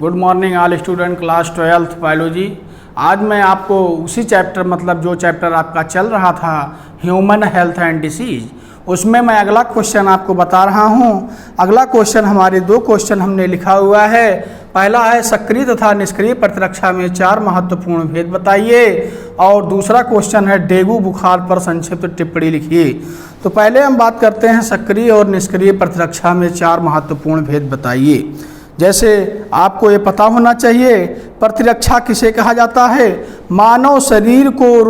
Good morning all student class 12th biology. आज मैं आपको उसी चैप्टर मतलब जो चैप्टर आपका चल रहा था ह्यूमन हेल्थ एंड डिसीज, उसमें मैं अगला क्वेश्चन आपको बता रहा हूँ। अगला क्वेश्चन हमारे दो क्वेश्चन हमने लिखा हुआ है। पहला है सक्रिय तथा निष्क्रिय प्रतिरक्षा में 4 महत्वपूर्ण भेद बताइए, और दूसरा क्वेश्चन है डेंगू बुखार पर संक्षिप्त टिप्पणी लिखिए। तो पहले हम बात करते हैं सक्रिय और निष्क्रिय प्रतिरक्षा में 4 महत्वपूर्ण भेद बताइए। जैसे आपको ये पता होना चाहिए प्रतिरक्षा किसे कहा जाता है। मानव शरीर को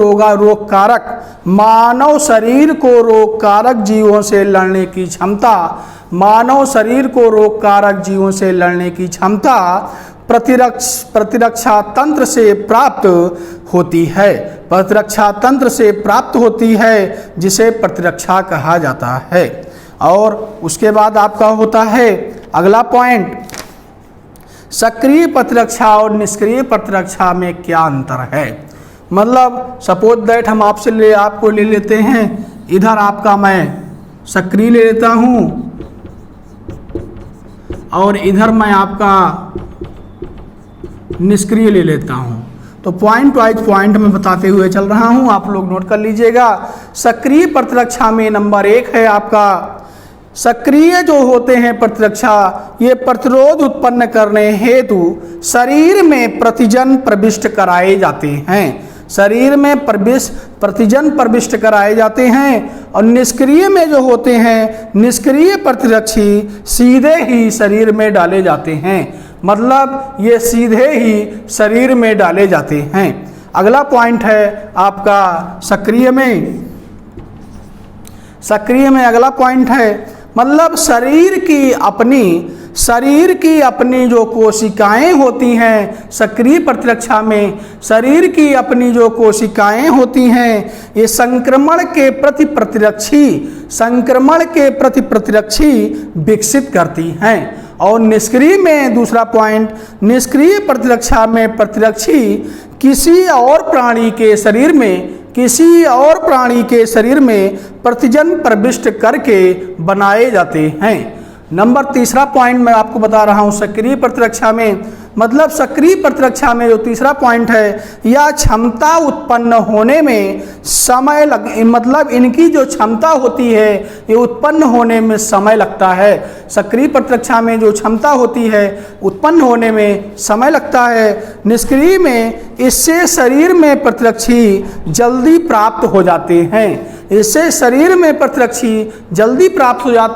रोगकारक जीवों से लड़ने की क्षमता, मानव शरीर को रोगकारक जीवों से लड़ने की क्षमता प्रतिरक्षा तंत्र से प्राप्त होती है। प्रतिरक्षा तंत्र से प्राप्त होती है जिसे प्रतिरक्षा कहा जाता है। और उसके बाद आपका होता है अगला पॉइंट, सक्रिय प्रतिरक्षा और निष्क्रिय प्रतिरक्षा में क्या अंतर है। मतलब सपोज दैट हम आपको ले लेते हैं, इधर आपका मैं सक्रिय ले लेता हूं और इधर मैं आपका निष्क्रिय ले लेता हूं। तो पॉइंट वाइज पॉइंट में बताते हुए चल रहा हूं, आप लोग नोट कर लीजिएगा। सक्रिय प्रतिरक्षा में नंबर 1 है आपका सक्रिय जो होते हैं प्रतिरक्षा, ये प्रतिरोध उत्पन्न करने हेतु शरीर में प्रतिजन प्रविष्ट कराए जाते हैं। शरीर में प्रतिजन प्रविष्ट कराए जाते हैं। और निष्क्रिय में जो होते हैं निष्क्रिय प्रतिरक्षी सीधे ही शरीर में डाले जाते हैं। मतलब ये सीधे ही शरीर में डाले जाते हैं। अगला पॉइंट है आपका सक्रिय में अगला पॉइंट है मतलब शरीर की अपनी जो कोशिकाएं होती हैं, सक्रिय प्रतिरक्षा में शरीर की अपनी जो कोशिकाएं होती हैं ये संक्रमण के प्रति प्रतिरक्षी विकसित करती हैं। और निष्क्रिय में दूसरा पॉइंट, निष्क्रिय प्रतिरक्षा में प्रतिरक्षी किसी और प्राणी के शरीर में प्रतिजन प्रविष्ट करके बनाए जाते हैं। नंबर तीसरा पॉइंट मैं आपको बता रहा हूं सक्रिय प्रतिरक्षा में, मतलब सक्रिय प्रतिरक्षा में जो तीसरा पॉइंट है यह क्षमता उत्पन्न होने में समय मतलब इनकी जो क्षमता होती है ये उत्पन्न होने में समय लगता है। सक्रिय प्रतिरक्षा में जो क्षमता होती है उत्पन्न होने में समय लगता है। निष्क्रिय में इससे शरीर में प्रतिरक्षी जल्दी प्राप्त हो जाते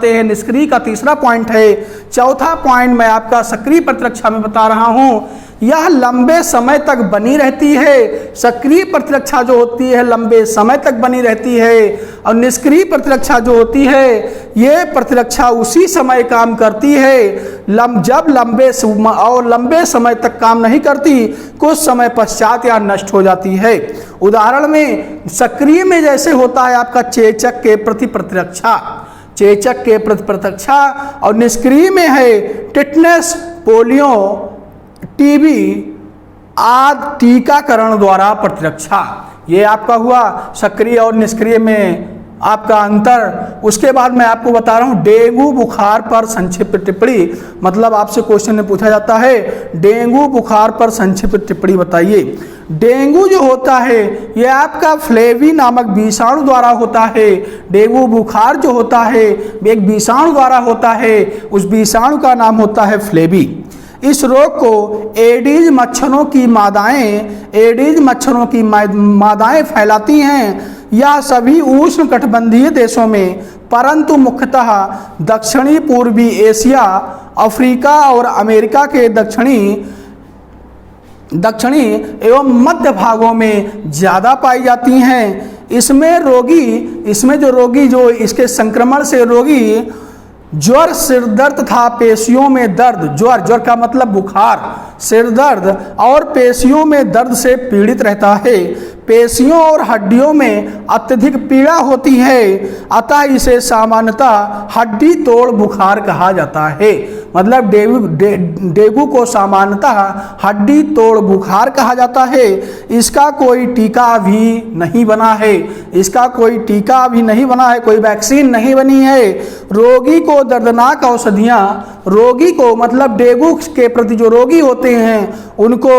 हैं। निष्क्रिय का तीसरा पॉइंट है। चौथा पॉइंट मैं आपका सक्रिय प्रतिरक्षा में बता रहा हूं, यह लंबे समय तक बनी रहती है। सक्रिय प्रतिरक्षा जो होती है लंबे समय तक बनी रहती है, और निष्क्रिय प्रतिरक्षा जो होती है ये प्रतिरक्षा उसी समय काम करती है जब लंबे समय तक काम नहीं करती, कुछ समय पश्चात या नष्ट हो जाती है। उदाहरण में सक्रिय में जैसे होता है आपका चेचक के प्रति प्रतिरक्षा, और निष्क्रिय में है टिटनेस, पोलियो, टीबी आदि टीकाकरण द्वारा प्रतिरक्षा। ये आपका हुआ सक्रिय और निष्क्रिय में आपका अंतर। उसके बाद मैं आपको बता रहा हूँ डेंगू बुखार पर संक्षिप्त टिप्पणी। मतलब आपसे क्वेश्चन में पूछा जाता है डेंगू बुखार पर संक्षिप्त टिप्पणी बताइए। डेंगू जो होता है ये आपका फ्लेवी नामक विषाणु द्वारा होता है। डेंगू बुखार जो होता है एक विषाणु द्वारा होता है, उस विषाणु का नाम होता है फ्लेवी। इस रोग को एडीज मच्छरों की मादाएं फैलाती हैं। यह सभी उष्ण कटिबंधीय देशों में, परंतु मुख्यतः दक्षिणी पूर्वी एशिया, अफ्रीका और अमेरिका के दक्षिणी एवं मध्य भागों में ज़्यादा पाई जाती हैं। इसमें जो रोगी जो इसके संक्रमण से रोगी ज्वर, सिर दर्द तथा पेशियों में दर्द, ज्वर का मतलब बुखार, सिर दर्द और पेशियों में दर्द से पीड़ित रहता है। पेशियों और हड्डियों में अत्यधिक पीड़ा होती है, अतः इसे सामान्यतः हड्डी तोड़ बुखार कहा जाता है। मतलब डेंगू को सामान्यतः हड्डी तोड़ बुखार कहा जाता है। इसका कोई टीका अभी नहीं बना है, इसका कोई टीका अभी नहीं बना है, कोई वैक्सीन नहीं बनी है। रोगी को दर्दनाक औषधियाँ, रोगी को मतलब डेंगू के प्रति जो रोगी होते हैं उनको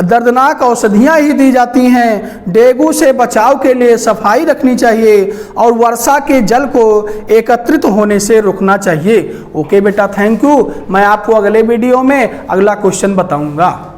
दर्दनाक औषधियाँ ही दी जाती हैं। डेंगू से बचाव के लिए सफाई रखनी चाहिए और वर्षा के जल को एकत्रित होने से रोकना चाहिए। ओके बेटा, थैंक यू। मैं आपको अगले वीडियो में अगला क्वेश्चन बताऊंगा।